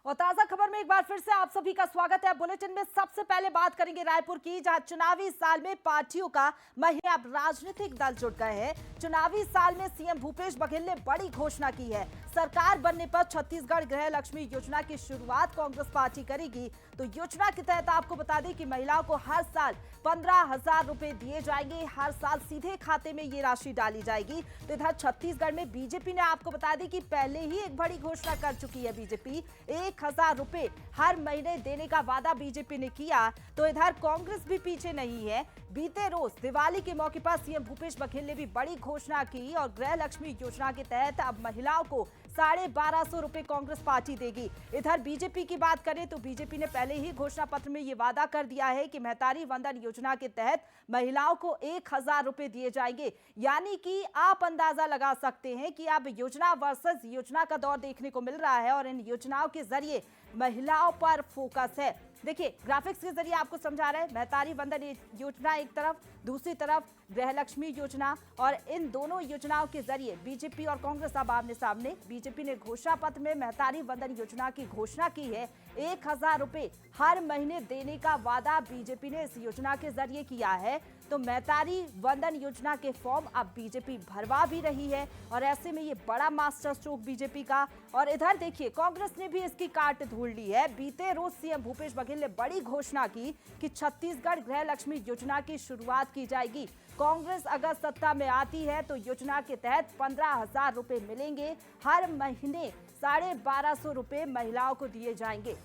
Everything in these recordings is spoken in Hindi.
और ताजा खबर में एक बार फिर से आप सभी का स्वागत है। बुलेटिन में सबसे पहले बात करेंगे रायपुर की, जहां चुनावी साल में पार्टियों का महीना अब राजनीतिक दल जुट गए हैं। चुनावी साल में सीएम भूपेश बघेल ने बड़ी घोषणा की है। सरकार बनने पर छत्तीसगढ़ गृह लक्ष्मी योजना की शुरुआत कांग्रेस पार्टी करेगी। तो योजना के तहत आपको बता दें कि महिलाओं को हर साल 15,000 रुपए दिए जाएंगे। हर साल सीधे खाते में ये राशि डाली जाएगी। तो इधर छत्तीसगढ़ में बीजेपी ने आपको बता दें कि पहले ही एक बड़ी घोषणा कर चुकी है। बीजेपी 1,000 रुपए हर महीने देने का वादा बीजेपी ने किया। तो इधर कांग्रेस भी पीछे नहीं है। बीते रोज दिवाली के मौके पर सीएम भूपेश बघेल ने भी बड़ी घोषणा की और गृह लक्ष्मी योजना के तहत अब महिलाओं को 1,250 रुपए कांग्रेस पार्टी देगी। इधर बीजेपी की बात करें तो बीजेपी ने पहले ही घोषणा पत्र में यह वादा कर दिया है कि महतारी वंदन योजना के तहत महिलाओं को 1,000 रुपए दिए जाएंगे। यानी कि आप अंदाजा लगा सकते हैं कि अब योजना वर्सेस योजना का दौर देखने को मिल रहा है और इन योजनाओं के जरिए महिलाओं पर फोकस है। देखिए, ग्राफिक्स के जरिए आपको समझा रहे हैं। महतारी वंदन योजना एक तरफ, दूसरी तरफ गृह लक्ष्मी योजना, और इन दोनों योजनाओं के जरिए बीजेपी और कांग्रेस अब आमने सामने। बीजेपी ने घोषणा पत्र में महतारी वंदन योजना की घोषणा की है। 1,000 रुपए हर महीने देने का वादा बीजेपी ने इस योजना के जरिए किया है। तो महतारी वंदन योजना के फॉर्म अब बीजेपी भरवा भी रही है और ऐसे में ये बड़ा मास्टर स्ट्रोक बीजेपी का। और इधर देखिए, कांग्रेस ने भी इसकी काट धूल ली है। बीते रोज सीएम भूपेश बघेल ने बड़ी घोषणा की कि छत्तीसगढ़ गृह लक्ष्मी योजना की शुरुआत की जाएगी। कांग्रेस अगर सत्ता में आती है तो योजना के तहत 15,000 रुपए मिलेंगे। हर महीने 1,250 रुपए महिलाओं को दिए जाएंगे।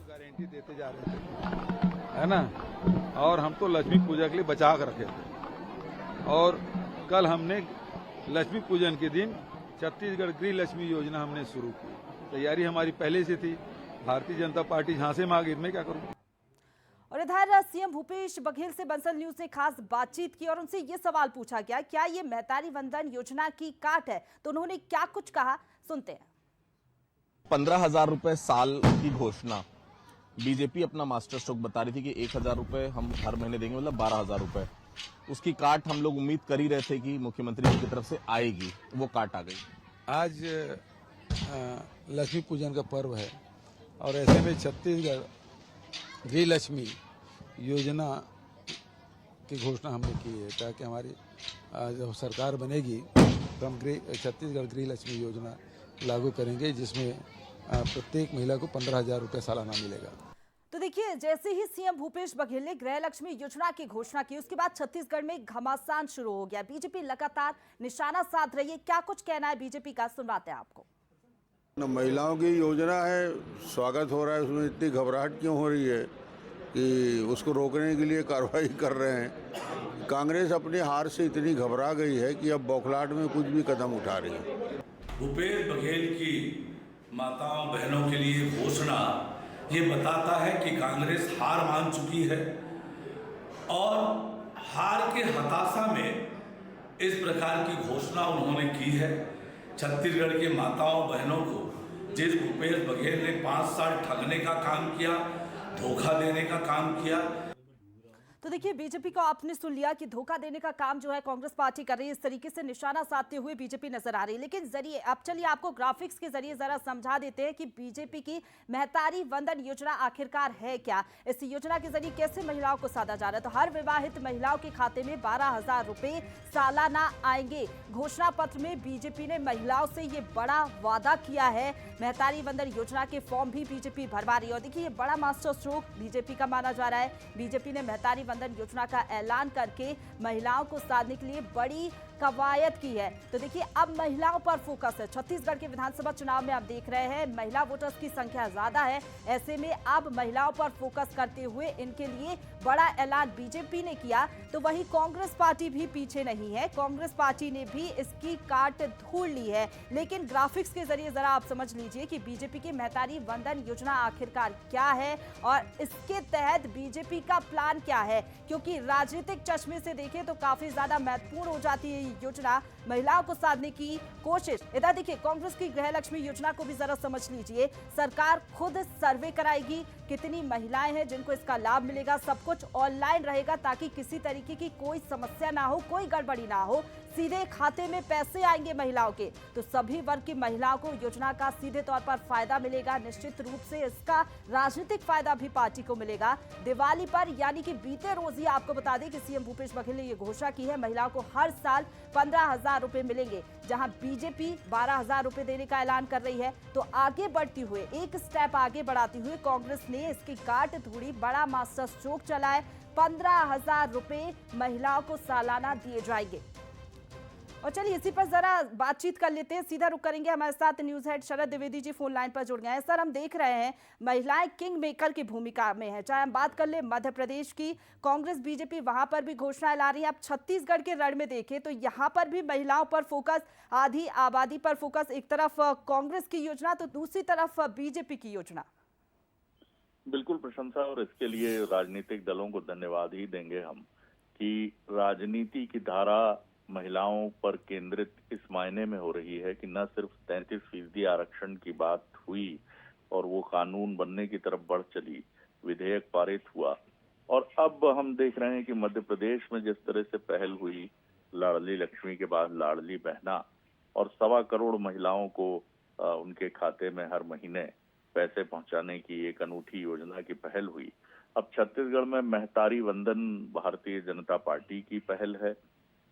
गारंटी देते जा रहे थे, है ना। और हम तो लक्ष्मी पूजा के लिए बचा कर रखे थे। और कल हमने लक्ष्मी पूजन के दिन छत्तीसगढ़ गृह लक्ष्मी योजना हमने शुरू की। तैयारी हमारी पहले से थी। भारतीय जनता पार्टी झांसे में आ गई, मैं क्या करूं। और इधर सीएम भूपेश बघेल से बंसल न्यूज ने खास बातचीत की और उनसे ये सवाल पूछा गया, क्या ये महतारी वंदन योजना की काट है। तो उन्होंने क्या कुछ कहा, सुनते हैं। 15,000 रुपए साल की घोषणा बीजेपी अपना मास्टर स्ट्रोक बता रही थी कि 1,000 रुपए हम हर महीने देंगे, मतलब 12,000 रुपए। उसकी काट हम लोग उम्मीद कर ही रहे थे कि मुख्यमंत्री जी की तरफ से आएगी, वो काट आ गई। आज लक्ष्मी पूजन का पर्व है और ऐसे में छत्तीसगढ़ गृह लक्ष्मी योजना की घोषणा हमने की है, ताकि हमारी जब सरकार बनेगी तो हम छत्तीसगढ़ गृह लक्ष्मी योजना लागू करेंगे, जिसमें प्रत्येक महिला को 15,000 रुपये सालाना मिलेगा। तो देखिए, जैसे ही सीएम भूपेश बघेल ने गृह लक्ष्मी योजना की घोषणा की, उसके बाद छत्तीसगढ़ में घमासान शुरू हो गया। बीजेपी लगातार निशाना साध रही है। क्या कुछ कहना है बीजेपी का, सुनवाते हैं आपको। महिलाओं की योजना है, स्वागत हो रहा है, उसमें इतनी घबराहट क्यों हो रही है कि उसको रोकने के लिए कार्रवाई कर रहे हैं। कांग्रेस अपनी हार से इतनी घबरा गई है कि अब बौखलाहट में कुछ भी कदम उठा रही है। भूपेश बघेल की माताओं बहनों के लिए घोषणा ये बताता है कि कांग्रेस हार मान चुकी है और हार के हताशा में इस प्रकार की घोषणा उन्होंने की है। छत्तीसगढ़ के माताओं बहनों को जिस भूपेश बघेल ने 5 साल ठगने का काम किया, धोखा देने का काम किया। तो देखिए, बीजेपी को आपने सुन लिया कि धोखा देने का काम जो है कांग्रेस पार्टी कर रही है। इस तरीके से निशाना साधते हुए बीजेपी नजर आ रही है। लेकिन जरिए अब चलिए आपको ग्राफिक्स के जरिए जरा समझा देते हैं कि बीजेपी की महतारी वंदन योजना आखिरकार है क्या। इस योजना के जरिए कैसे महिलाओं को साधा जा रहा है। तो हर विवाहित महिलाओं के खाते में 12,000 रुपए सालाना आएंगे। घोषणा पत्र में बीजेपी ने महिलाओं से ये बड़ा वादा किया है। महतारी वंदन योजना के फॉर्म भी बीजेपी भरवा रही है। और देखिए, ये बड़ा मास्टर स्ट्रोक बीजेपी का माना जा रहा है। बीजेपी ने महतारी वंदन योजना का ऐलान करके महिलाओं को साधने के लिए बड़ी कवायद की है। तो देखिए, अब महिलाओं पर फोकस है। छत्तीसगढ़ के विधानसभा चुनाव में आप देख रहे हैं महिला वोटर्स की संख्या ज्यादा है। ऐसे में अब महिलाओं पर फोकस करते हुए इनके लिए बड़ा ऐलान बीजेपी ने किया। तो वहीं कांग्रेस पार्टी भी पीछे नहीं है। कांग्रेस पार्टी ने भी इसकी काट धूल ली है। लेकिन ग्राफिक्स के जरिए जरा आप समझ लीजिए कि बीजेपी की महतारी वंदन योजना आखिरकार क्या है और इसके तहत बीजेपी का प्लान क्या है। क्योंकि राजनीतिक चश्मे से देखें तो काफी ज्यादा महत्वपूर्ण हो जाती है योजना। महिलाओं को साधने की कोशिश। इधर देखिए, कांग्रेस की गृहलक्ष्मी योजना को भी जरा समझ लीजिए। सरकार खुद सर्वे कराएगी कितनी महिलाएं हैं जिनको इसका लाभ मिलेगा। सब कुछ ऑनलाइन रहेगा ताकि किसी तरीके की कोई समस्या ना हो, कोई गड़बड़ी ना हो। सीधे खाते में पैसे आएंगे महिलाओं के, तो सभी वर्ग की महिलाओं को योजना का सीधे तौर पर फायदा मिलेगा। निश्चित रूप से इसका राजनीतिक फायदा भी पार्टी को मिलेगा। दिवाली पर यानी कि बीते रोज ही आपको बता दें कि सीएम भूपेश बघेल ने यह घोषणा की है, महिलाओं को हर साल 15,000 रुपए मिलेंगे। जहां बीजेपी 12,000 रुपए देने का ऐलान कर रही है, तो आगे बढ़ती हुए, एक स्टेप आगे बढ़ाती हुए कांग्रेस ने इसकी काट थोड़ी बड़ा मास्टर स्ट्रोक चला है। 15,000 रुपए महिलाओं को सालाना दिए जाएंगे। और चलिए इसी पर जरा बातचीत कर लेते हैं। सीधा रुक करेंगे, हमारे साथ न्यूज हेड शरद द्विवेदी जी फोन लाइन पर जुड़ गए हैं। सर, हम देख रहे हैं महिलाएं किंग मेकर की भूमिका में है। चाहे हम बात कर ले मध्य प्रदेश की, कांग्रेस बीजेपी वहां पर भी घोषणाएं ला रही है। अब छत्तीसगढ़ के रण में देखें तो यहाँ पर भी महिलाओं पर फोकस, आधी आबादी पर फोकस। एक तरफ कांग्रेस की योजना तो दूसरी तरफ बीजेपी की योजना। बिल्कुल प्रशंसा, और इसके लिए राजनीतिक दलों को धन्यवाद ही देंगे हम कि राजनीति की धारा महिलाओं पर केंद्रित इस मायने में हो रही है कि न सिर्फ 33% आरक्षण की बात हुई और वो कानून बनने की तरफ बढ़ चली, विधेयक पारित हुआ, और अब हम देख रहे हैं कि मध्य प्रदेश में जिस तरह से पहल हुई, लाडली लक्ष्मी के बाद लाडली बहना, और 1.25 करोड़ महिलाओं को उनके खाते में हर महीने पैसे पहुंचाने की एक अनूठी योजना की पहल हुई। अब छत्तीसगढ़ में महतारी वंदन भारतीय जनता पार्टी की पहल है,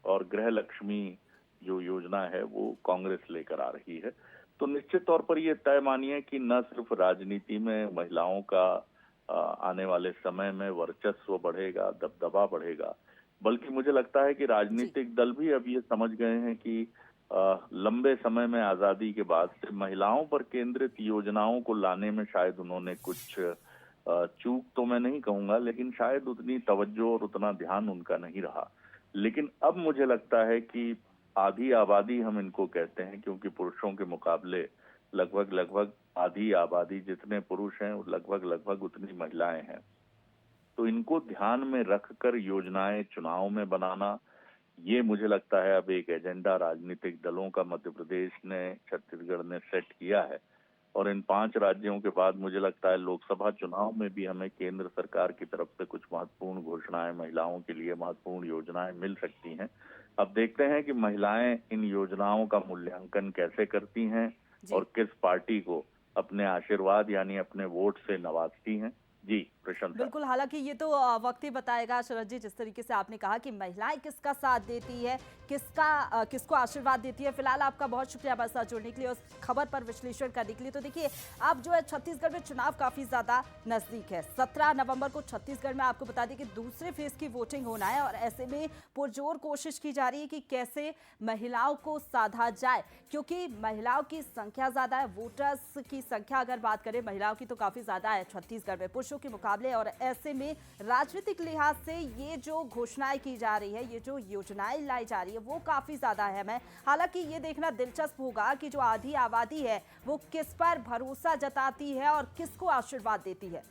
और गृह लक्ष्मी जो योजना है वो कांग्रेस लेकर आ रही है। तो निश्चित तौर पर ये तय मानिए कि न सिर्फ राजनीति में महिलाओं का आने वाले समय में वर्चस्व बढ़ेगा, दबदबा बढ़ेगा, बल्कि मुझे लगता है कि राजनीतिक दल भी अब ये समझ गए हैं कि लंबे समय में आजादी के बाद से महिलाओं पर केंद्रित योजनाओं को लाने में शायद उन्होंने कुछ चूक तो मैं नहीं कहूंगा, लेकिन शायद उतनी तवज्जो और उतना ध्यान उनका नहीं रहा। लेकिन अब मुझे लगता है कि आधी आबादी हम इनको कहते हैं, क्योंकि पुरुषों के मुकाबले लगभग आधी आबादी जितने पुरुष हैं लगभग उतनी महिलाएं हैं। तो इनको ध्यान में रखकर योजनाएं चुनाव में बनाना, ये मुझे लगता है अब एक एजेंडा राजनीतिक दलों का मध्य प्रदेश ने, छत्तीसगढ़ ने सेट किया है। और इन 5 राज्यों के बाद मुझे लगता है लोकसभा चुनाव में भी हमें केंद्र सरकार की तरफ से कुछ महत्वपूर्ण घोषणाएं, महिलाओं के लिए महत्वपूर्ण योजनाएं मिल सकती हैं। अब देखते हैं कि महिलाएं इन योजनाओं का मूल्यांकन कैसे करती हैं और किस पार्टी को अपने आशीर्वाद यानी अपने वोट से नवाजती हैं। जी प्रशंसा। बिल्कुल, हालांकि ये तो वक्त ही बताएगा शरद जी, जिस तरीके से आपने कहा कि महिलाएं किसका साथ देती है, किसको आशीर्वाद देती है। फिलहाल आपका बहुत शुक्रिया हमारे साथ जुड़ने के लिए और खबर पर विश्लेषण करने के लिए। तो देखिए, अब जो है छत्तीसगढ़ में चुनाव काफी ज्यादा नजदीक है। 17 नवंबर को छत्तीसगढ़ में आपको बता दें कि दूसरे फेज की वोटिंग होना है, और ऐसे में पुरजोर कोशिश की जा रही है कि कैसे महिलाओं को साधा जाए, क्योंकि महिलाओं की संख्या ज्यादा है। वोटर्स की संख्या अगर बात करें महिलाओं की तो काफी ज्यादा है छत्तीसगढ़ में पुरुषों के मुकाबले, और ऐसे में राजनीतिक लिहाज से ये जो घोषणाएं की जा रही है, ये जो योजनाएं लाई जा रही है, वो काफी ज्यादा अहम है। हालांकि ये देखना दिलचस्प होगा कि जो आधी आबादी है वो किस पर भरोसा जताती है और किसको आशीर्वाद देती है।